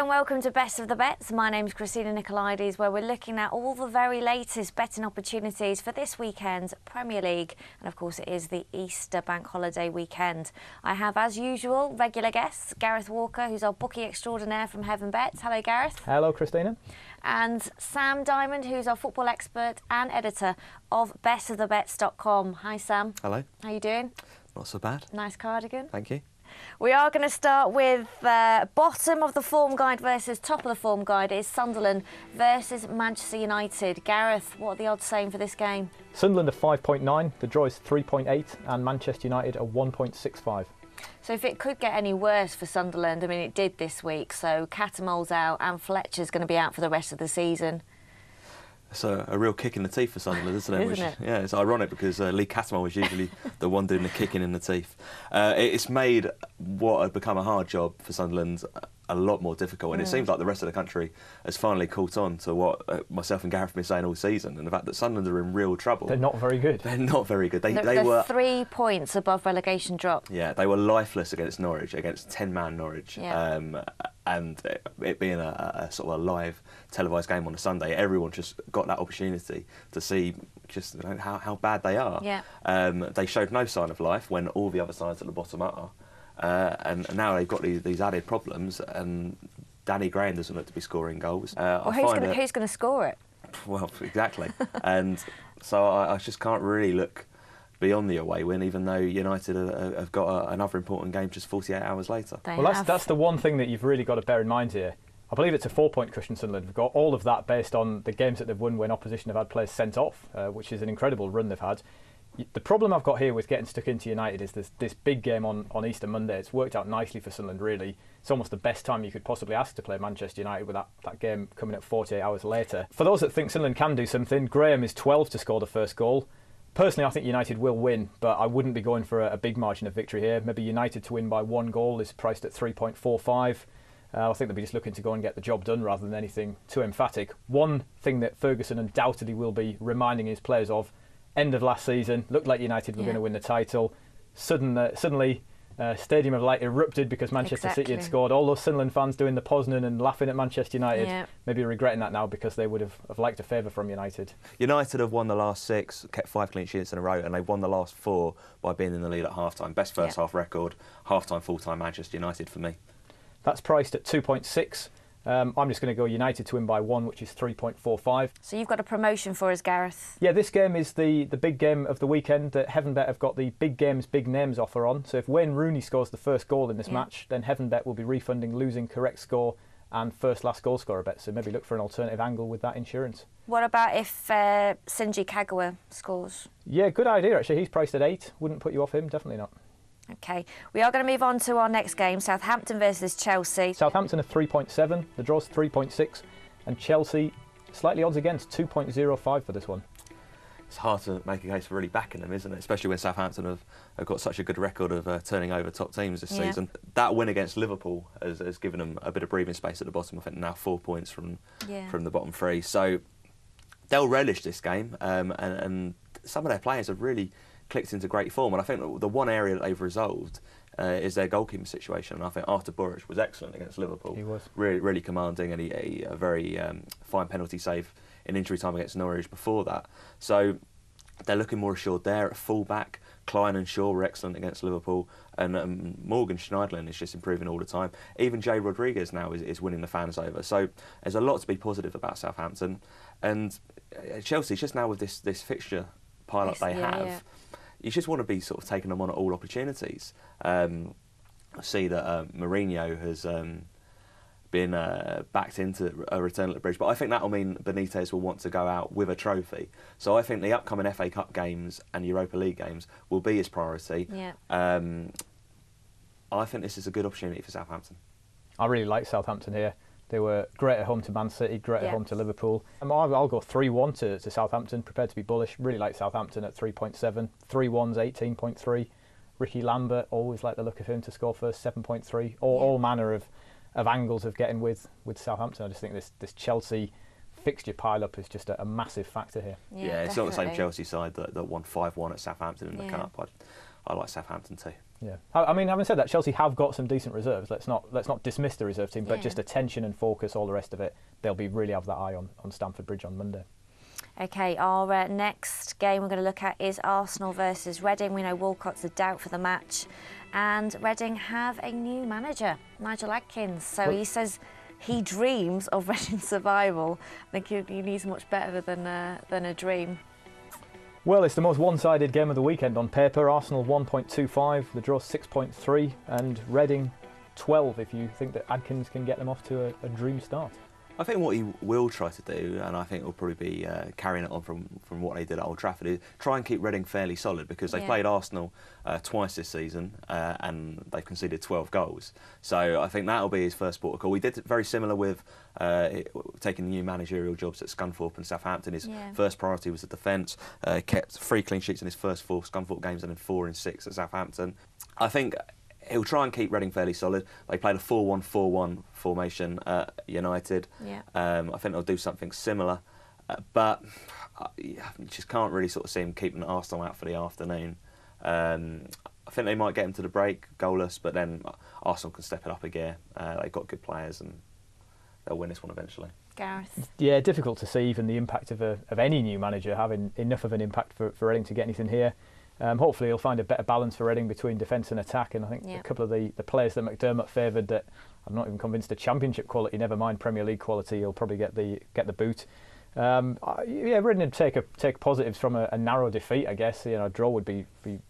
and welcome to Best of the Bets. My name's Christina Nicolaides, where we're looking at all the very latest betting opportunities for this weekend's Premier League. And of course, it is the Easter bank holiday weekend. I have, as usual, regular guests, Gareth Walker, who's our bookie extraordinaire from Heaven Bets. Hello, Gareth. Hello, Christina. And Sam Diamond, who's our football expert and editor of bestofthebets.com. Hi, Sam. Hello. How you doing? Not so bad. Nice cardigan. Thank you. We are going to start with bottom of the form guide versus top of the form guide. It is Sunderland versus Manchester United. Gareth, what are the odds saying for this game? Sunderland are 5.9, the draw is 3.8, and Manchester United are 1.65. So if it could get any worse for Sunderland, I mean, it did this week, so Cattermole's out and Fletcher's going to be out for the rest of the season. It's a real kick in the teeth for Sunderland, isn't it? Isn't it? Yeah, it's ironic because Lee Cattermole was usually the one doing the kicking in the teeth. It's made what had become a hard job for Sunderland a lot more difficult, and it seems like the rest of the country has finally caught on to what myself and Gareth have been saying all season, and the fact that Sunderland are in real trouble. They're not very good. They're not very good. They're were 3 points above relegation drop. Yeah, they were lifeless against Norwich, against 10-man Norwich. Yeah. And it being a sort of a live televised game on a Sunday, everyone just got that opportunity to see just how bad they are. Yeah. They showed no sign of life when all the other sides at the bottom are. And now they've got these added problems, and Danny Graham doesn't look to be scoring goals. Well, who's going to score it? Well, exactly. And so I just can't really look beyond the away win, even though United have got another important game just 48 hours later. That's the one thing that you've really got to bear in mind here. I believe it's a 4-point cushion Sunderland. We've got all of that based on the games that they've won when opposition have had players sent off, which is an incredible run they've had. The problem I've got here with getting stuck into United is this big game on Easter Monday. It's worked out nicely for Sunderland, really. It's almost the best time you could possibly ask to play Manchester United with that game coming up 48 hours later. For those that think Sunderland can do something, Graham is 12 to score the first goal. Personally, I think United will win, but I wouldn't be going for a big margin of victory here. Maybe United to win by 1 goal is priced at 3.45. I think they'll be just looking to go and get the job done rather than anything too emphatic. One thing that Ferguson undoubtedly will be reminding his players of, end of last season, looked like United were going to win the title. Suddenly, Stadium of Light erupted because Manchester City had scored. All those Sunderland fans doing the Poznan and laughing at Manchester United, maybe regretting that now because they would have liked a favour from United. United have won the last 6, kept 5 clean sheets in a row, and they've won the last 4 by being in the lead at half-time. Best first half record, half-time, full-time Manchester United for me. That's priced at 2.6. I'm just going to go United to win by 1, which is 3.45. So you've got a promotion for us, Gareth. Yeah, this game is the big game of the weekend that HeavenBet have got the big games, big names offer on. So if Wayne Rooney scores the first goal in this match, then HeavenBet will be refunding losing correct score and first last goal scorer bet. So maybe look for an alternative angle with that insurance. What about if Shinji Kagawa scores? Yeah, good idea actually. He's priced at 8. Wouldn't put you off him, definitely not. OK, we are going to move on to our next game, Southampton versus Chelsea. Southampton are 3.7, the draw's 3.6, and Chelsea slightly odds against, 2.05 for this one. It's hard to make a case for really backing them, isn't it? Especially when Southampton have got such a good record of turning over top teams this season. That win against Liverpool has given them a bit of breathing space at the bottom. I think now 4 points from the bottom 3. So they'll relish this game, and some of their players have really clicked into great form, and I think the one area that they've resolved is their goalkeeping situation. And I think Artur Boruc was excellent against Liverpool. He was really commanding, and he a very fine penalty save in injury time against Norwich before that. So they're looking more assured there. At full-back, Klein and Shaw were excellent against Liverpool, and Morgan Schneiderlin is just improving all the time. Even Jay Rodriguez now is winning the fans over. So there's a lot to be positive about Southampton, and Chelsea just now with this fixture pile-up they have. You just want to be sort of taking them on at all opportunities. I see that Mourinho has been backed into a return at the Bridge, but I think that will mean Benitez will want to go out with a trophy. So I think the upcoming FA Cup games and Europa League games will be his priority. I think this is a good opportunity for Southampton. I really like Southampton here. They were great at home to Man City, great at home to Liverpool. I'll go 3-1 to Southampton, prepared to be bullish. Really like Southampton at 3.7. 3-1's 18.3. Ricky Lambert, always like the look of him to score first, 7.3. All manner of angles of getting with Southampton. I just think this Chelsea fixture pile-up is just a massive factor here. Yeah, it's not the same Chelsea side that won 5-1 at Southampton in the Cup. I like Southampton too. Yeah, I mean, having said that, Chelsea have got some decent reserves. Let's not dismiss the reserve team, but just attention and focus, all the rest of it, they'll be really have that eye on Stamford Bridge on Monday. OK, our next game we're going to look at is Arsenal versus Reading. We know Walcott's a doubt for the match, and Reading have a new manager, Nigel Adkins. So he says he dreams of Reading survival. I think he needs much better than a dream. Well, it's the most one-sided game of the weekend on paper. Arsenal 1.25, the draw 6.3, and Reading 12 if you think that Adkins can get them off to a dream start. I think what he will try to do, and I think it will probably be carrying it on from what they did at Old Trafford, is try and keep Reading fairly solid, because they played Arsenal twice this season and they've conceded 12 goals. So I think that'll be his first port of call. We did very similar with taking the new managerial jobs at Scunthorpe and Southampton. His first priority was the defence. Kept 3 clean sheets in his first 4 Scunthorpe games and then 4 in 6 at Southampton. I think he'll try and keep Reading fairly solid. They played a 4-1-4-1 formation at United. I think they'll do something similar. But you just can't really sort of see him keeping Arsenal out for the afternoon. I think they might get him to the break, goalless, but then Arsenal can step it up a gear. They've got good players and they'll win this one eventually. Gareth? Yeah, difficult to see even the impact of any new manager having enough of an impact for Reading to get anything here. Hopefully he'll find a better balance for Reading between defence and attack, and I think a couple of the players that McDermott favoured that I'm not even convinced are Championship quality, never mind Premier League quality, he'll probably get the boot. Reading would take positives from a narrow defeat, I guess. A draw would be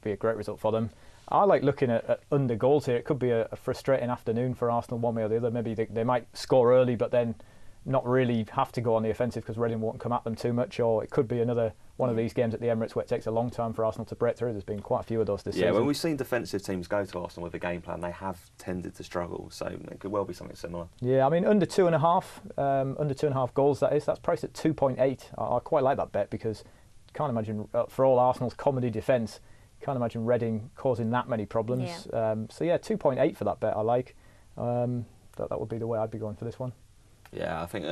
a great result for them. I like looking at under goals here. It could be a frustrating afternoon for Arsenal one way or the other. Maybe they might score early but then not really have to go on the offensive because Reading won't come at them too much, or it could be another one of these games at the Emirates where it takes a long time for Arsenal to break through. There's been quite a few of those this season. Yeah, when we've seen defensive teams go to Arsenal with a game plan, they have tended to struggle, so it could well be something similar. Yeah, I mean, under 2.5 goals, that's priced at 2.8. I quite like that bet because can't imagine, for all Arsenal's comedy defence, can't imagine Reading causing that many problems. 2.8 for that bet I like. That would be the way I'd be going for this one. Yeah, I think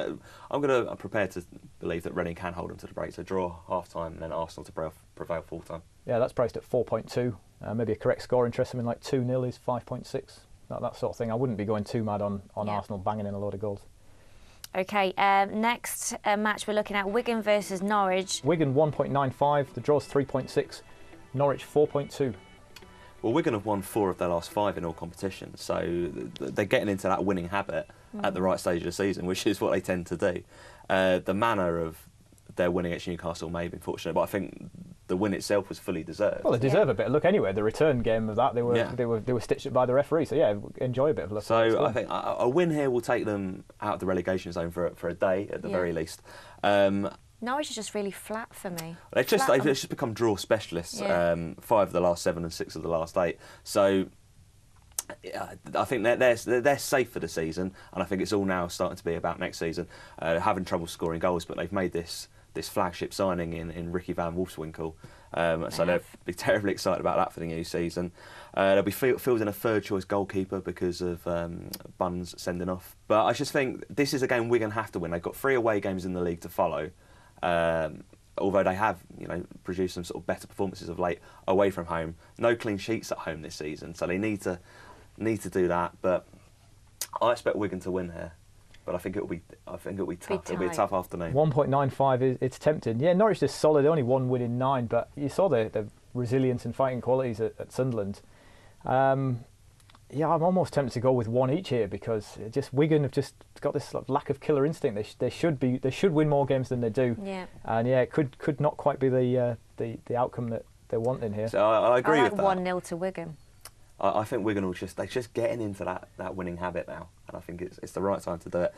I'm prepared to believe that Reading can hold them to the break. So draw half-time and then Arsenal to prevail full-time. Yeah, that's priced at 4.2. Maybe a correct score interest, something like 2-0 is 5.6. That sort of thing. I wouldn't be going too mad on Arsenal banging in a load of goals. OK, next match we're looking at, Wigan versus Norwich. Wigan 1.95, the draw's 3.6, Norwich 4.2. Well, Wigan have won 4 of their last 5 in all competitions, so they're getting into that winning habit at the right stage of the season, which is what they tend to do. The manner of their winning against Newcastle may have been fortunate, but I think the win itself was fully deserved. Well, they deserve a bit of luck anyway. The return game of that, they were stitched up by the referee, so yeah, enjoy a bit of luck. So I think a win here will take them out of the relegation zone for a day at the very least. Norwich is just really flat for me. They've just become draw specialists. 5 of the last 7 and 6 of the last 8. So I think they're safe for the season, and I think it's all now starting to be about next season. Having trouble scoring goals, but they've made this flagship signing in Ricky van Wolfswinkel. So they'll be terribly excited about that for the new season. They'll be fielding a third choice goalkeeper because of Bunn's sending off. But I just think this is a game Wigan have to win. They've got 3 away games in the league to follow. Although they have, produced some sort of better performances of late away from home. No clean sheets at home this season, so they need to do that. But I expect Wigan to win here. But I think it'll be tough. It'll be a tough afternoon. 1.95 it's tempting. Yeah, Norwich is solid. Only 1 win in 9, but you saw the resilience and fighting qualities at Sunderland. I'm almost tempted to go with 1 each here because Wigan have just got this sort of lack of killer instinct. They should win more games than they do. Yeah. And it could not quite be the outcome that they're wanting here. So I agree with that. 1-0 to Wigan. I think Wigan they're just getting into that winning habit now, and I think it's the right time to do it.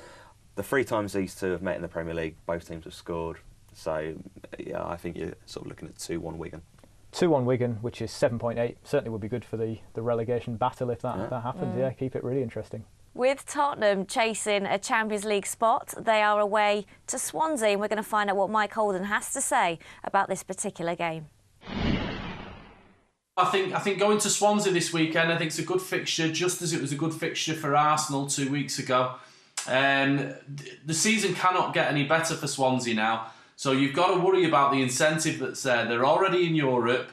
The 3 times these two have met in the Premier League, both teams have scored. So yeah, I think you're sort of looking at 2-1 Wigan. 2-1 Wigan, which is 7.8, certainly would be good for the relegation battle if that happens. Yeah, keep it really interesting. With Tottenham chasing a Champions League spot, they are away to Swansea, and we're going to find out what Mike Holden has to say about this particular game. I think going to Swansea this weekend, I think it's a good fixture, just as it was a good fixture for Arsenal 2 weeks ago. The season cannot get any better for Swansea now, so you've got to worry about the incentive that's there. They're already in Europe.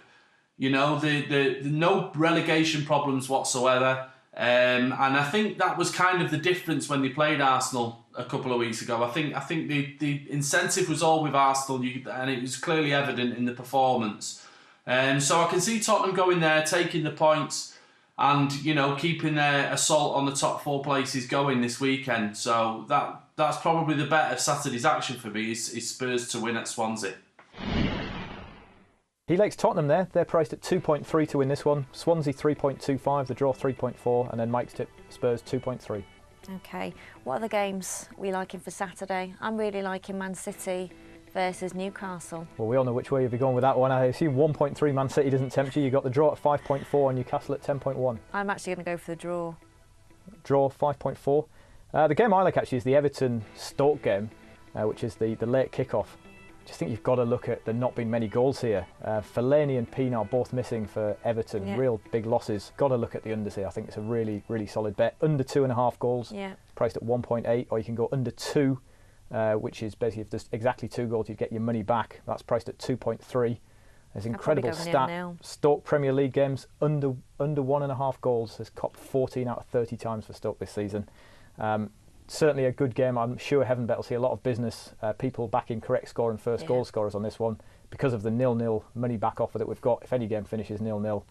You know, the no relegation problems whatsoever. And I think that was kind of the difference when they played Arsenal a couple of weeks ago. I think the incentive was all with Arsenal, and it was clearly evident in the performance. So I can see Tottenham going there, taking the points, and keeping their assault on the top 4 places going this weekend. So that's probably the bet of Saturday's action for me is Spurs to win at Swansea. He likes Tottenham there. They're priced at 2.3 to win this one. Swansea 3.25, the draw 3.4, and then Mike's tip Spurs 2.3. Okay, what are the games we liking for Saturday? I'm really liking Man City versus Newcastle. Well, we all know which way you'll be going with that one. I assume 1.3 Man City doesn't tempt you. You got the draw at 5.4 and Newcastle at 10.1. I'm actually going to go for the draw. Draw 5.4. The game I like actually is the Everton-Stoke game, which is the late kick-off. I just think you've got to look at there not being many goals here. Fellaini and Pienaar both missing for Everton, Yeah. real big losses. Got to look at the unders here. I think it's a really, really solid bet. Under 2.5 goals, Yeah. priced at 1.8, or you can go under 2, which is basically if there's exactly 2 goals, you get your money back. That's priced at 2.3. There's incredible go stat. 0-0. Stoke Premier League games under 1.5 goals has copped 14 out of 30 times for Stoke this season. Certainly a good game. I'm sure Heavenbet will see a lot of business. People backing correct score and first goal scorers on this one because of the 0-0 money back offer that we've got. If any game finishes 0-0,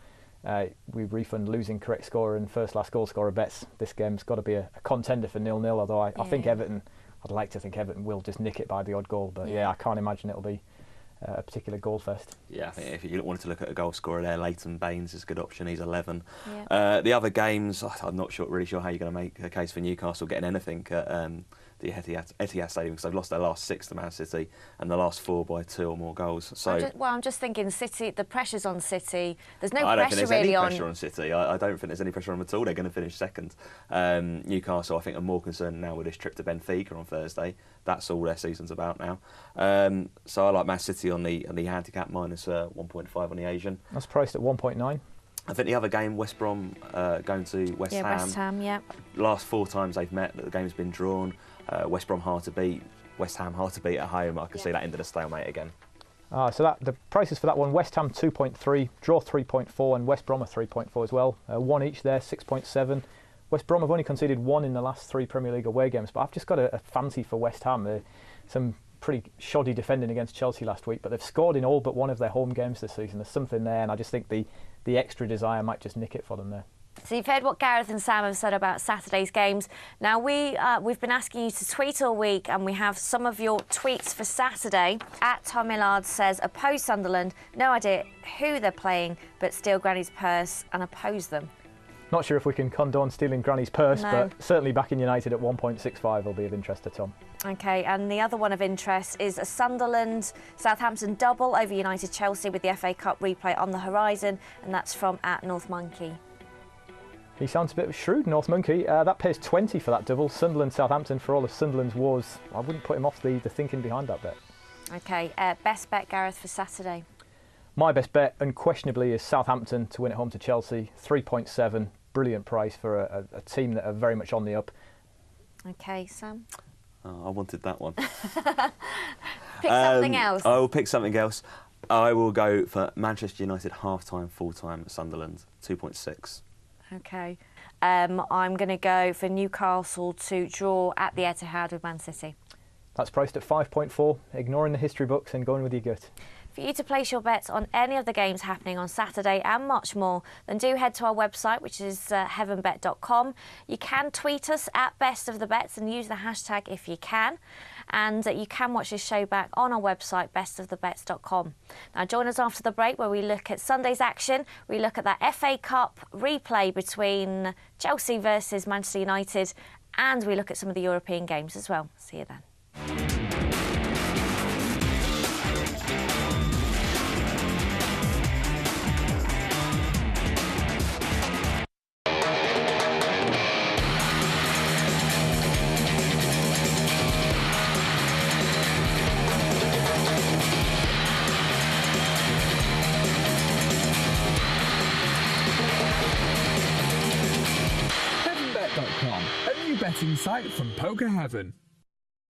we refund losing correct scorer and first last goal scorer bets. This game's got to be a contender for 0-0. Although I think Everton, I'd like to think Everton will just nick it by the odd goal. But I can't imagine it'll be a particular goal fest. Yeah, I think if you wanted to look at a goal scorer there, Leighton Baines is a good option. He's 11. Yeah. The other games, I'm not really sure how you're going to make a case for Newcastle getting anything at the Etihad Stadium because they've lost their last 6 to Man City and the last 4 by 2 or more goals. So I'm just thinking City. The pressure's on City. There's no I don't think pressure there's really any pressure on City. I don't think there's any pressure on them at all. They're going to finish second. Newcastle, I think, are more concerned now with this trip to Benfica on Thursday. That's all their season's about now. So I like Man City on the handicap minus 1.5 on the Asian. That's priced at 1.9. I think the other game, West Brom going to West Ham. West Ham, yeah. Last 4 times they've met, the game's been drawn. West Brom hard to beat, West Ham hard to beat at home. I can see that ended a stalemate again. So the prices for that one: West Ham 2.3, draw 3.4, and West Brom are 3.4 as well. 1 each there, 6.7. West Brom have only conceded 1 in the last 3 Premier League away games, but I've just got a fancy for West Ham. Some pretty shoddy defending against Chelsea last week, but they've scored in all but one of their home games this season. There's something there, and I just think the extra desire might just nick it for them there. So you've heard what Gareth and Sam have said about Saturday's games. Now we've been asking you to tweet all week, and we have some of your tweets for Saturday. At Tom Millard says, oppose Sunderland, no idea who they're playing, but steal Granny's purse and oppose them. Not sure if we can condone stealing Granny's purse, No. but certainly backing United at 1.65 will be of interest to Tom. Okay, and the other one of interest is a Sunderland-Southampton double over United-Chelsea with the FA Cup replay on the horizon, and that's from at North Monkey. He sounds a bit shrewd, North Monkey. That pays 20 for that double. Sunderland-Southampton, for all of Sunderland's woes, I wouldn't put him off the thinking behind that bet. Okay, best bet, Gareth, for Saturday? My best bet, unquestionably, is Southampton to win at home to Chelsea. 3.7, brilliant price for a team that are very much on the up. Okay, Sam? Oh, I wanted that one. Pick something else. I will pick something else. I will go for Manchester United half-time, full-time at Sunderland, 2.6. Okay. I'm going to go for Newcastle to draw at the Etihad with Man City. That's priced at 5.4, ignoring the history books and going with your gut. For you to place your bets on any of the games happening on Saturday and much more, then do head to our website, which is heavenbet.com. You can tweet us at Best of the Bets and use the hashtag if you can. And you can watch this show back on our website, bestofthebets.com. Now join us after the break where we look at Sunday's action. We look at that FA Cup replay between Chelsea versus Manchester United, and we look at some of the European games as well. See you then. Heavenbet.com, a new betting site from Poker Heaven.